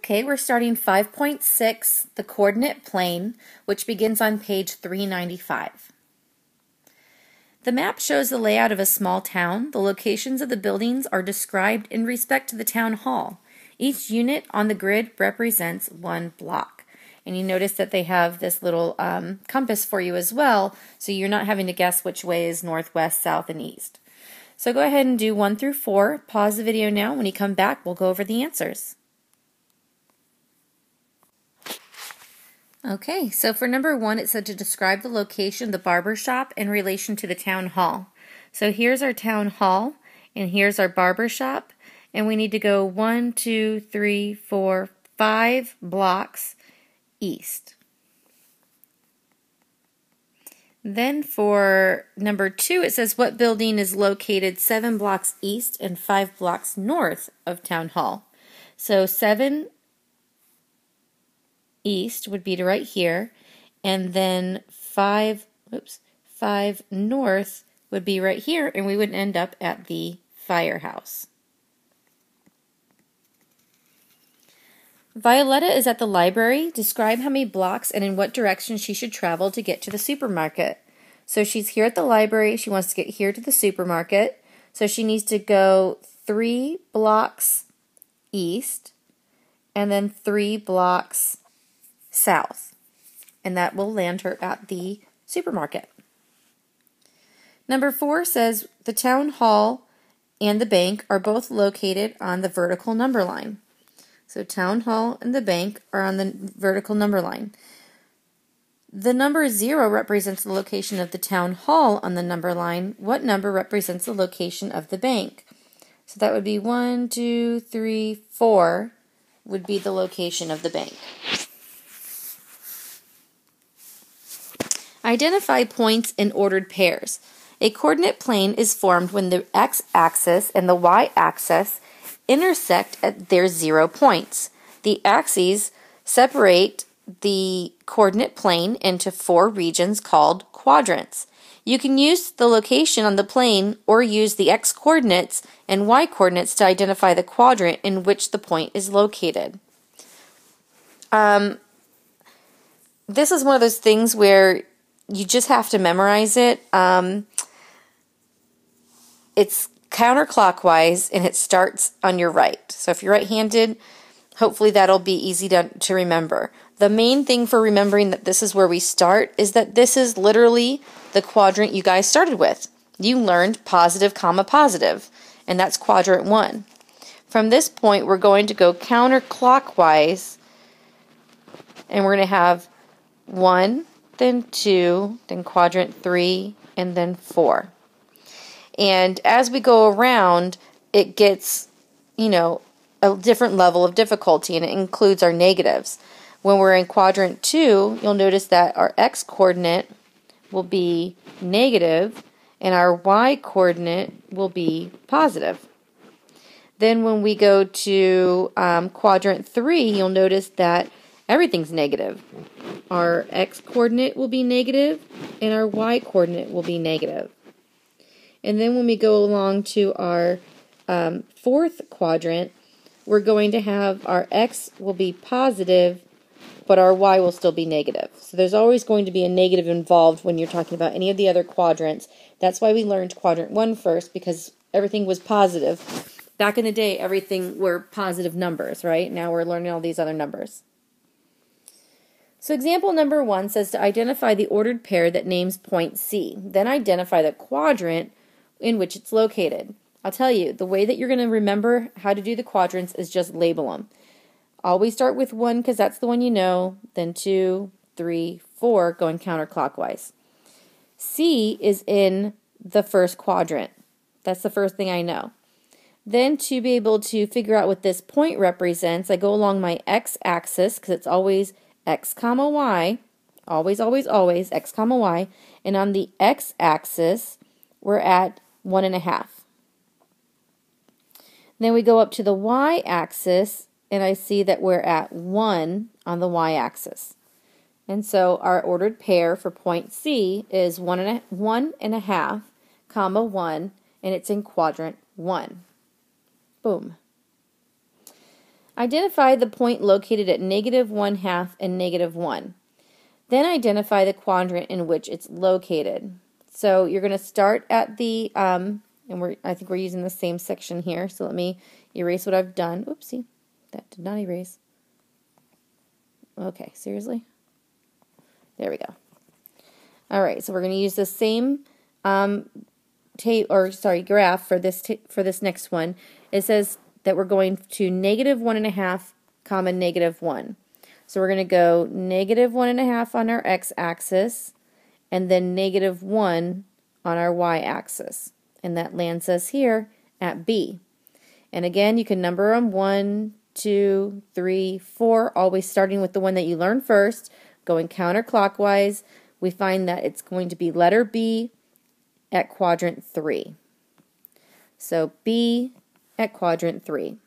Okay, we're starting 5.6, the coordinate plane, which begins on page 395. The map shows the layout of a small town. The locations of the buildings are described in respect to the town hall. Each unit on the grid represents one block. And you notice that they have this little compass for you as well, so you're not having to guess which way is north, west, south, and east. So go ahead and do 1 through 4. Pause the video now. When you come back, we'll go over the answers. Okay, so for number 1, it said to describe the location of the barbershop in relation to the town hall. So here's our town hall, and here's our barbershop, and we need to go 1, 2, 3, 4, 5 blocks east. Then for number 2, it says what building is located 7 blocks east and 5 blocks north of town hall. So 7 east would be to right here, and then 5 north would be right here, and we would end up at the firehouse. Violetta is at the library. Describe how many blocks and in what direction she should travel to get to the supermarket. So she's here at the library. She wants to get here to the supermarket. So she needs to go 3 blocks east and then 3 blocks south, and that will land her at the supermarket. Number 4 says the town hall and the bank are both located on the vertical number line. So town hall and the bank are on the vertical number line. The number 0 represents the location of the town hall on the number line. What number represents the location of the bank? So that would be 1, 2, 3, 4 would be the location of the bank. Identify points in ordered pairs. A coordinate plane is formed when the x-axis and the y-axis intersect at their 0 points. The axes separate the coordinate plane into 4 regions called quadrants. You can use the location on the plane or use the x-coordinates and y-coordinates to identify the quadrant in which the point is located. This is one of those things where you just have to memorize it. It's counterclockwise and it starts on your right. So if you're right-handed, hopefully that'll be easy to remember. The main thing for remembering that this is where we start is that this is literally the quadrant you guys started with. You learned positive, comma, positive, and that's quadrant 1. From this point, we're going to go counterclockwise, and we're going to have 1, then 2, then quadrant 3, and then 4. And as we go around, it gets, a different level of difficulty, and it includes our negatives. When we're in quadrant 2, you'll notice that our x-coordinate will be negative, and our y-coordinate will be positive. Then when we go to quadrant 3, you'll notice that everything's negative. Our x-coordinate will be negative, and our y-coordinate will be negative. And then when we go along to our 4th quadrant, we're going to have our x will be positive, but our y will still be negative. So there's always going to be a negative involved when you're talking about any of the other quadrants. That's why we learned quadrant 1 first, because everything was positive. Back in the day, everything were positive numbers, right? Now we're learning all these other numbers. So example number 1 says to identify the ordered pair that names point C. Then identify the quadrant in which it's located. I'll tell you, the way that you're going to remember how to do the quadrants is just label them. Always start with 1 because that's the one you know, then 2, 3, 4, going counterclockwise. C is in the first quadrant. That's the first thing I know. Then to be able to figure out what this point represents, I go along my x-axis because it's always x comma y, always, always, always, x comma y, and on the x-axis, we're at 1.5. Then we go up to the y-axis, and I see that we're at 1 on the y-axis. And so our ordered pair for point C is 1.5, comma 1, and it's in quadrant 1. Boom. Identify the point located at -1/2 and -1. Then identify the quadrant in which it's located. So you're going to start at the, and I think we're using the same section here, so let me erase what I've done. Oopsie, that did not erase. Okay, seriously? There we go. All right, so we're going to use the same graph for this next one. It says that we're going to -1/2, -1. So we're going to go -1/2 on our x-axis and then -1 on our y-axis. And that lands us here at B. And again, you can number them 1, 2, 3, 4, always starting with the one that you learned first, going counterclockwise. We find that it's going to be letter B at quadrant 3. So B at quadrant 3.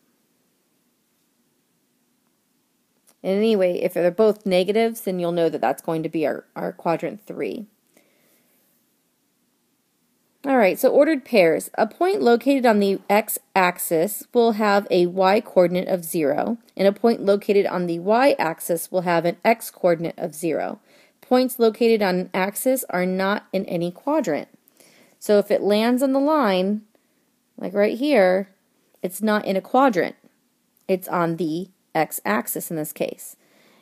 And anyway, if they're both negatives, then you'll know that that's going to be our quadrant 3. Alright, so ordered pairs. A point located on the x-axis will have a y-coordinate of 0, and a point located on the y-axis will have an x-coordinate of 0. Points located on an axis are not in any quadrant. So if it lands on the line, like right here, it's not in a quadrant. It's on the x-axis in this case.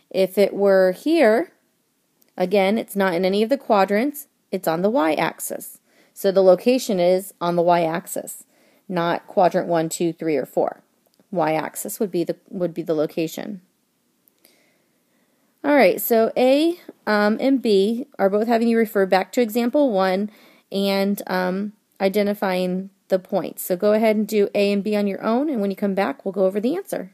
If it were here, again, it's not in any of the quadrants, it's on the y-axis. So the location is on the y-axis, not quadrant 1, 2, 3, or 4. Y-axis would be the location. All right, so A and B are both having you refer back to example 1 and identifying the points. So go ahead and do A and B on your own, and when you come back, we'll go over the answer.